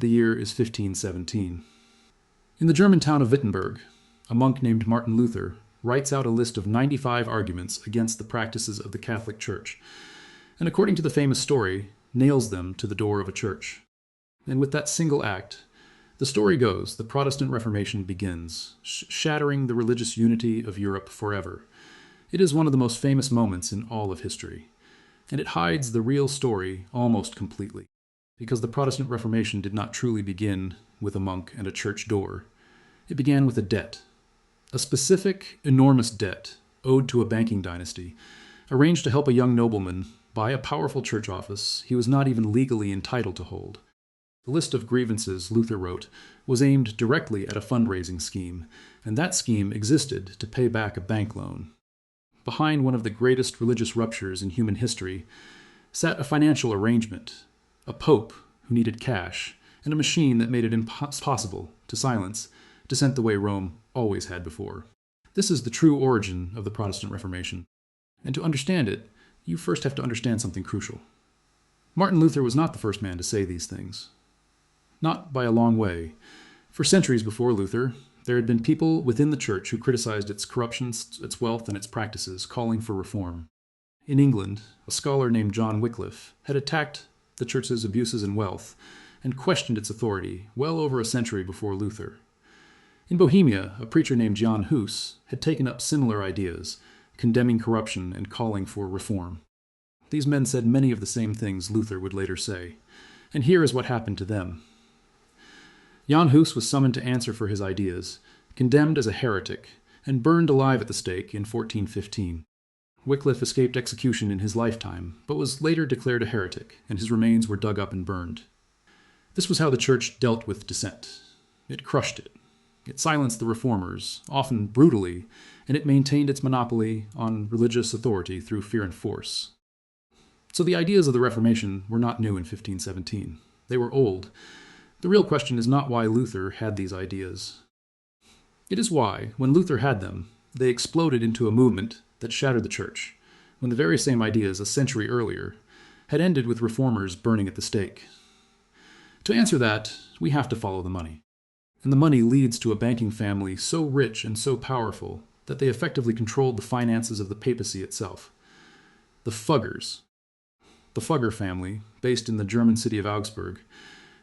The year is 1517. In the German town of Wittenberg, a monk named Martin Luther writes out a list of 95 arguments against the practices of the Catholic Church, and according to the famous story, nails them to the door of a church. And with that single act, the story goes, the Protestant Reformation begins, shattering the religious unity of Europe forever. It is one of the most famous moments in all of history, and it hides the real story almost completely, because the Protestant Reformation did not truly begin with a monk and a church door. It began with a debt, a specific, enormous debt owed to a banking dynasty, arranged to help a young nobleman buy a powerful church office he was not even legally entitled to hold. The list of grievances, Luther wrote, was aimed directly at a fundraising scheme, and that scheme existed to pay back a bank loan. Behind one of the greatest religious ruptures in human history sat a financial arrangement, a pope who needed cash, and a machine that made it impossible to silence dissent the way Rome always had before. This is the true origin of the Protestant Reformation, and to understand it, you first have to understand something crucial. Martin Luther was not the first man to say these things. Not by a long way. For centuries before Luther, there had been people within the church who criticized its corruption, its wealth, and its practices, calling for reform. In England, a scholar named John Wycliffe had attacked the church's abuses and wealth and questioned its authority well over a century before Luther. In Bohemia, a preacher named Jan Hus had taken up similar ideas, condemning corruption and calling for reform. These men said many of the same things Luther would later say, and here is what happened to them. Jan Hus was summoned to answer for his ideas, condemned as a heretic, and burned alive at the stake in 1415. Wycliffe escaped execution in his lifetime, but was later declared a heretic, and his remains were dug up and burned. This was how the church dealt with dissent. It crushed it. It silenced the reformers, often brutally, and it maintained its monopoly on religious authority through fear and force. So the ideas of the Reformation were not new in 1517. They were old. The real question is not why Luther had these ideas. It is why, when Luther had them, they exploded into a movement that shattered the church, when the very same ideas a century earlier had ended with reformers burning at the stake. To answer that, we have to follow the money. And the money leads to a banking family so rich and so powerful that they effectively controlled the finances of the papacy itself. The Fuggers. The Fugger family, based in the German city of Augsburg,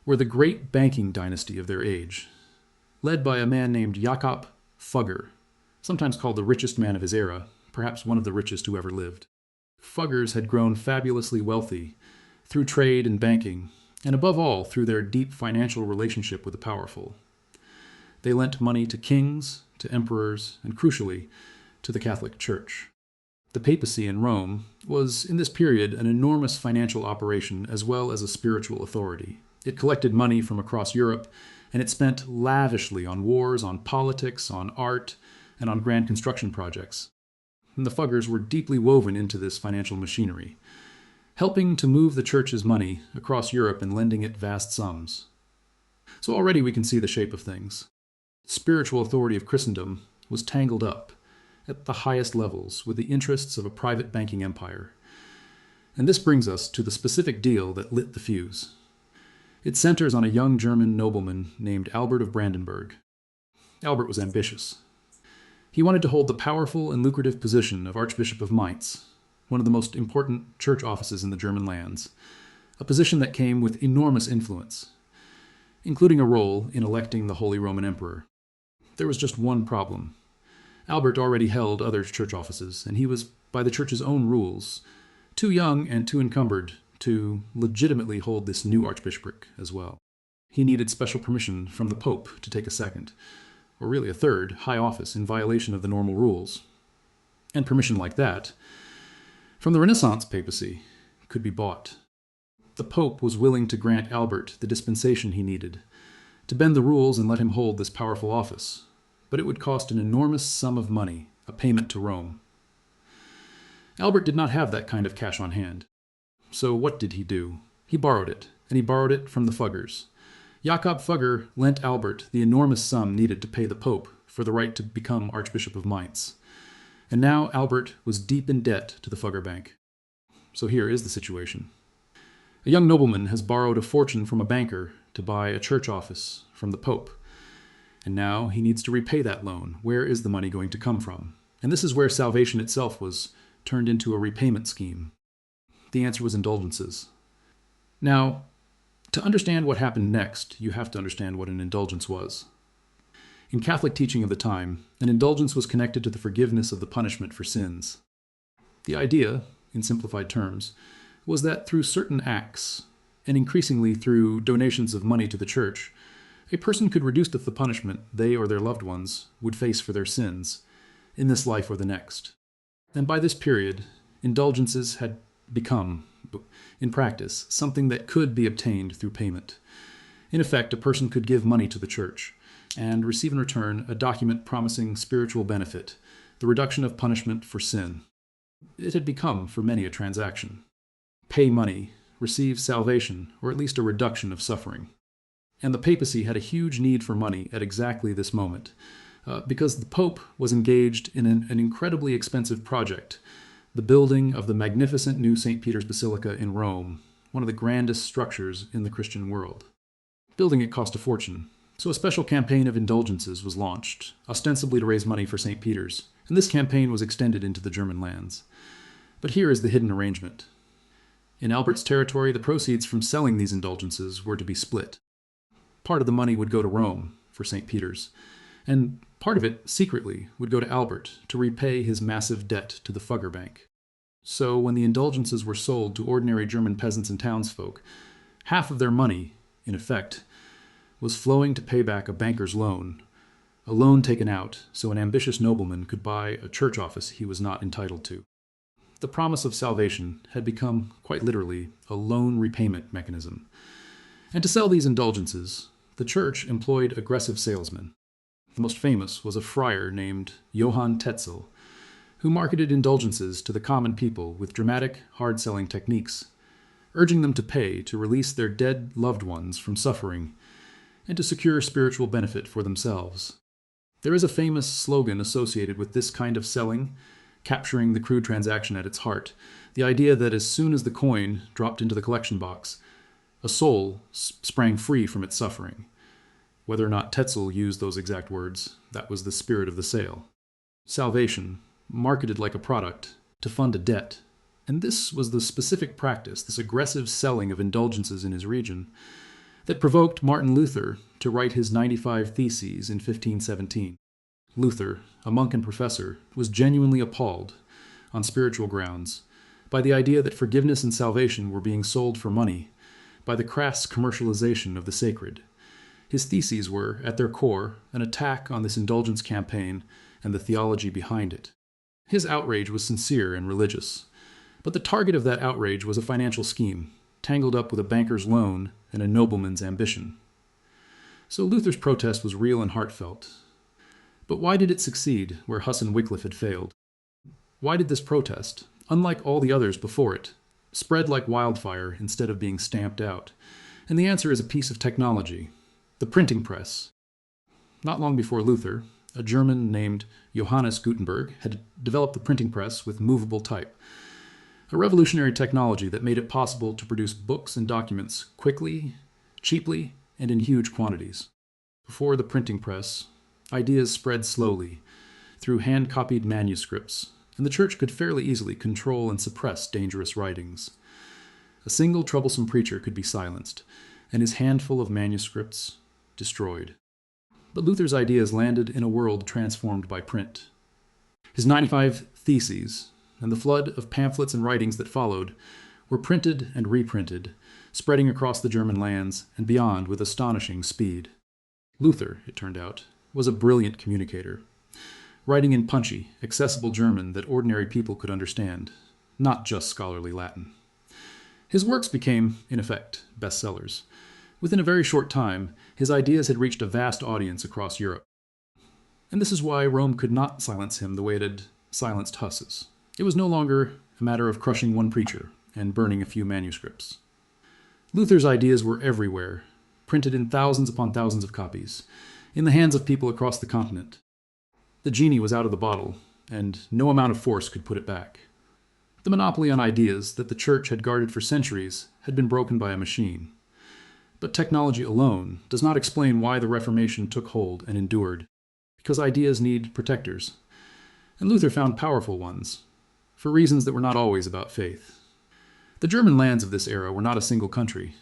were the great banking dynasty of their age, led by a man named Jakob Fugger, sometimes called the richest man of his era, perhaps one of the richest who ever lived. Fuggers had grown fabulously wealthy through trade and banking, and above all through their deep financial relationship with the powerful. They lent money to kings, to emperors, and crucially, to the Catholic Church. The papacy in Rome was, in this period, an enormous financial operation as well as a spiritual authority. It collected money from across Europe, and it spent lavishly on wars, on politics, on art, and on grand construction projects. And the Fuggers were deeply woven into this financial machinery, helping to move the church's money across Europe and lending it vast sums. So already we can see the shape of things. The spiritual authority of Christendom was tangled up at the highest levels with the interests of a private banking empire. And this brings us to the specific deal that lit the fuse. It centers on a young German nobleman named Albert of Brandenburg. Albert was ambitious. He wanted to hold the powerful and lucrative position of Archbishop of Mainz, one of the most important church offices in the German lands, a position that came with enormous influence, including a role in electing the Holy Roman Emperor. There was just one problem. Albert already held other church offices, and he was, by the church's own rules, too young and too encumbered to legitimately hold this new archbishopric as well. He needed special permission from the Pope to take a second, or really a third, high office in violation of the normal rules. And permission like that, from the Renaissance papacy, could be bought. The Pope was willing to grant Albert the dispensation he needed, to bend the rules and let him hold this powerful office, but it would cost an enormous sum of money, a payment to Rome. Albert did not have that kind of cash on hand. So what did he do? He borrowed it, and he borrowed it from the Fuggers. Jakob Fugger lent Albert the enormous sum needed to pay the Pope for the right to become Archbishop of Mainz. And now Albert was deep in debt to the Fugger Bank. So here is the situation. A young nobleman has borrowed a fortune from a banker to buy a church office from the Pope. And now he needs to repay that loan. Where is the money going to come from? And this is where salvation itself was turned into a repayment scheme. The answer was indulgences. Now, to understand what happened next, you have to understand what an indulgence was. In Catholic teaching of the time, an indulgence was connected to the forgiveness of the punishment for sins. The idea, in simplified terms, was that through certain acts, and increasingly through donations of money to the church, a person could reduce the punishment they or their loved ones would face for their sins, in this life or the next. And by this period, indulgences had become, in practice, something that could be obtained through payment. In effect, a person could give money to the church and receive in return a document promising spiritual benefit, the reduction of punishment for sin. It had become, for many, a transaction. Pay money, receive salvation, or at least a reduction of suffering. And the papacy had a huge need for money at exactly this moment, because the Pope was engaged in an incredibly expensive project, the building of the magnificent new St. Peter's Basilica in Rome, one of the grandest structures in the Christian world. Building it cost a fortune, so a special campaign of indulgences was launched, ostensibly to raise money for St. Peter's, and this campaign was extended into the German lands. But here is the hidden arrangement. In Albert's territory, the proceeds from selling these indulgences were to be split. Part of the money would go to Rome for St. Peter's, and part of it, secretly, would go to Albert to repay his massive debt to the Fugger Bank. So when the indulgences were sold to ordinary German peasants and townsfolk, half of their money, in effect, was flowing to pay back a banker's loan, a loan taken out so an ambitious nobleman could buy a church office he was not entitled to. The promise of salvation had become, quite literally, a loan repayment mechanism. And to sell these indulgences, the church employed aggressive salesmen. The most famous was a friar named Johann Tetzel, who marketed indulgences to the common people with dramatic, hard-selling techniques, urging them to pay to release their dead loved ones from suffering and to secure spiritual benefit for themselves. There is a famous slogan associated with this kind of selling, capturing the crude transaction at its heart, the idea that as soon as the coin dropped into the collection box, a soul sprang free from its suffering. Whether or not Tetzel used those exact words, that was the spirit of the sale. Salvation, marketed like a product, to fund a debt. And this was the specific practice, this aggressive selling of indulgences in his region, that provoked Martin Luther to write his 95 Theses in 1517. Luther, a monk and professor, was genuinely appalled, on spiritual grounds, by the idea that forgiveness and salvation were being sold for money, by the crass commercialization of the sacred. His theses were, at their core, an attack on this indulgence campaign and the theology behind it. His outrage was sincere and religious, but the target of that outrage was a financial scheme, tangled up with a banker's loan and a nobleman's ambition. So Luther's protest was real and heartfelt. But why did it succeed where Huss and Wycliffe had failed? Why did this protest, unlike all the others before it, spread like wildfire instead of being stamped out? And the answer is a piece of technology, the printing press. Not long before Luther, a German named Johannes Gutenberg had developed the printing press with movable type, a revolutionary technology that made it possible to produce books and documents quickly, cheaply, and in huge quantities. Before the printing press, ideas spread slowly through hand-copied manuscripts, and the church could fairly easily control and suppress dangerous writings. A single troublesome preacher could be silenced, and his handful of manuscripts destroyed. But Luther's ideas landed in a world transformed by print. His 95 Theses, and the flood of pamphlets and writings that followed, were printed and reprinted, spreading across the German lands and beyond with astonishing speed. Luther, it turned out, was a brilliant communicator, writing in punchy, accessible German that ordinary people could understand, not just scholarly Latin. His works became, in effect, bestsellers. Within a very short time, his ideas had reached a vast audience across Europe. And this is why Rome could not silence him the way it had silenced Huss's. It was no longer a matter of crushing one preacher and burning a few manuscripts. Luther's ideas were everywhere, printed in thousands upon thousands of copies, in the hands of people across the continent. The genie was out of the bottle, and no amount of force could put it back. The monopoly on ideas that the church had guarded for centuries had been broken by a machine. But technology alone does not explain why the Reformation took hold and endured, because ideas need protectors. And Luther found powerful ones, for reasons that were not always about faith. The German lands of this era were not a single country,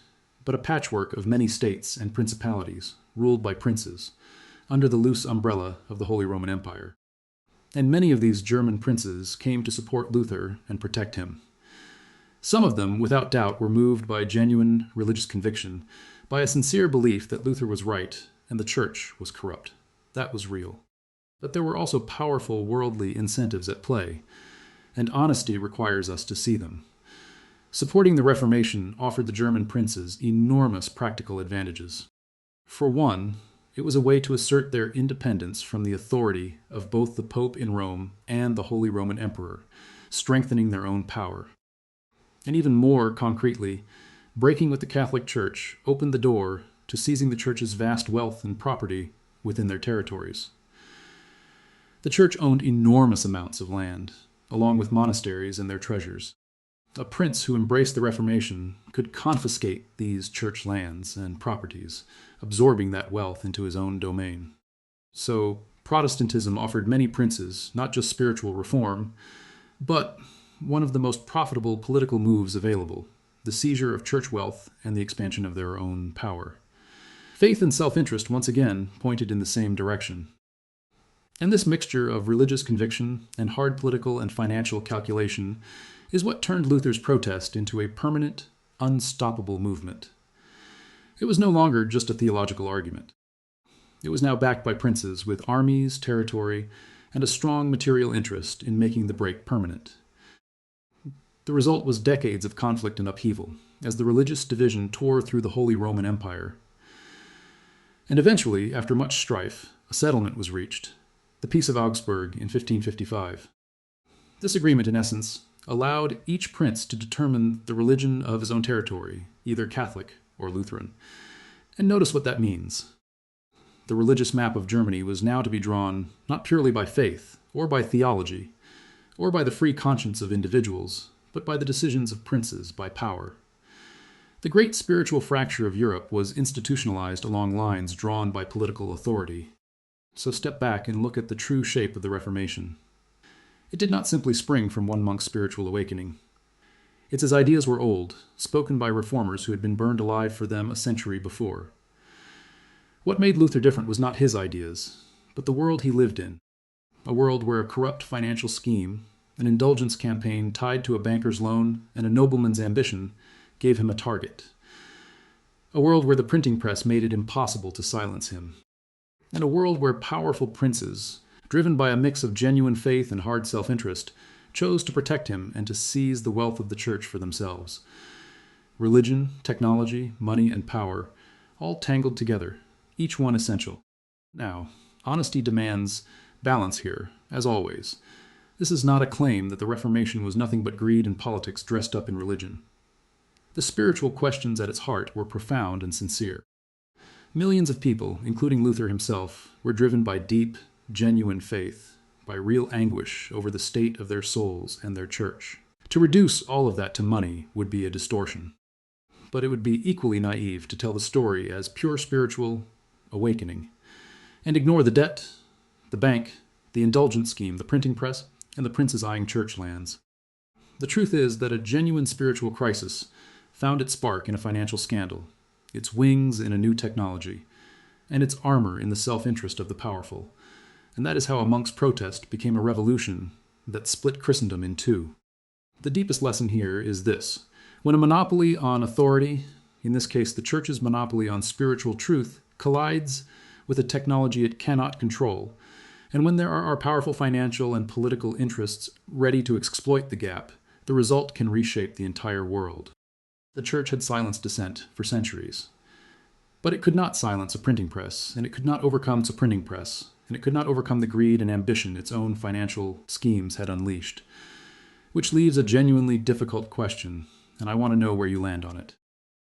but a patchwork of many states and principalities, ruled by princes, under the loose umbrella of the Holy Roman Empire. And many of these German princes came to support Luther and protect him. Some of them, without doubt, were moved by genuine religious conviction, by a sincere belief that Luther was right and the Church was corrupt. That was real. But there were also powerful worldly incentives at play, and honesty requires us to see them. Supporting the Reformation offered the German princes enormous practical advantages. For one, it was a way to assert their independence from the authority of both the Pope in Rome and the Holy Roman Emperor, strengthening their own power. And even more concretely, breaking with the Catholic Church opened the door to seizing the Church's vast wealth and property within their territories. The Church owned enormous amounts of land, along with monasteries and their treasures. A prince who embraced the Reformation could confiscate these church lands and properties, absorbing that wealth into his own domain. So, Protestantism offered many princes not just spiritual reform, but one of the most profitable political moves available, the seizure of church wealth and the expansion of their own power. Faith and self-interest once again pointed in the same direction. And this mixture of religious conviction and hard political and financial calculation is what turned Luther's protest into a permanent, unstoppable movement. It was no longer just a theological argument. It was now backed by princes with armies, territory, and a strong material interest in making the break permanent. The result was decades of conflict and upheaval, as the religious division tore through the Holy Roman Empire. And eventually, after much strife, a settlement was reached, the Peace of Augsburg in 1555. This agreement, in essence, allowed each prince to determine the religion of his own territory, either Catholic or Lutheran. And notice what that means. The religious map of Germany was now to be drawn not purely by faith, or by theology, or by the free conscience of individuals, but by the decisions of princes, by power. The great spiritual fracture of Europe was institutionalized along lines drawn by political authority. So step back and look at the true shape of the Reformation. It did not simply spring from one monk's spiritual awakening. It's as ideas were old, spoken by reformers who had been burned alive for them a century before. What made Luther different was not his ideas, but the world he lived in, a world where a corrupt financial scheme, an indulgence campaign tied to a banker's loan, and a nobleman's ambition gave him a target. A world where the printing press made it impossible to silence him. And a world where powerful princes, driven by a mix of genuine faith and hard self-interest, chose to protect him and to seize the wealth of the Church for themselves. Religion, technology, money, and power, all tangled together, each one essential. Now, honesty demands balance here, as always. This is not a claim that the Reformation was nothing but greed and politics dressed up in religion. The spiritual questions at its heart were profound and sincere. Millions of people, including Luther himself, were driven by deep, genuine faith, by real anguish over the state of their souls and their church. To reduce all of that to money would be a distortion. But it would be equally naive to tell the story as pure spiritual awakening, and ignore the debt, the bank, the indulgence scheme, the printing press, and the princes eyeing church lands. The truth is that a genuine spiritual crisis found its spark in a financial scandal, its wings in a new technology, and its armor in the self-interest of the powerful. And that is how a monk's protest became a revolution that split Christendom in two. The deepest lesson here is this. When a monopoly on authority, in this case the Church's monopoly on spiritual truth, collides with a technology it cannot control, and when there are powerful financial and political interests ready to exploit the gap, the result can reshape the entire world. The Church had silenced dissent for centuries. But it could not silence a printing press, and it could not overcome its printing press, and it could not overcome the greed and ambition its own financial schemes had unleashed. Which leaves a genuinely difficult question, and I want to know where you land on it.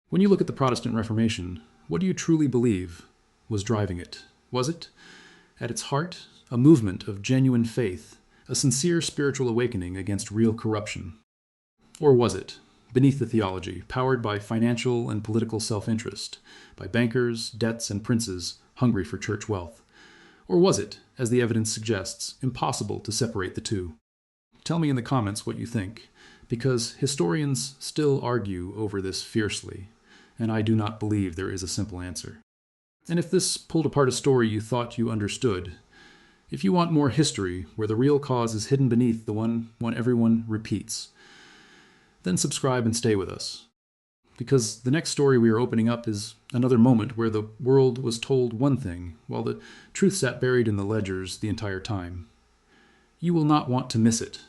When you look at the Protestant Reformation, what do you truly believe was driving it? Was it, at its heart, a movement of genuine faith, a sincere spiritual awakening against real corruption? Or was it, beneath the theology, powered by financial and political self-interest, by bankers, debts, and princes hungry for church wealth? Or was it, as the evidence suggests, impossible to separate the two? Tell me in the comments what you think, because historians still argue over this fiercely, and I do not believe there is a simple answer. And if this pulled apart a story you thought you understood, if you want more history where the real cause is hidden beneath the one everyone repeats, then subscribe and stay with us. Because the next story we are opening up is another moment where the world was told one thing, while the truth sat buried in the ledgers the entire time. You will not want to miss it,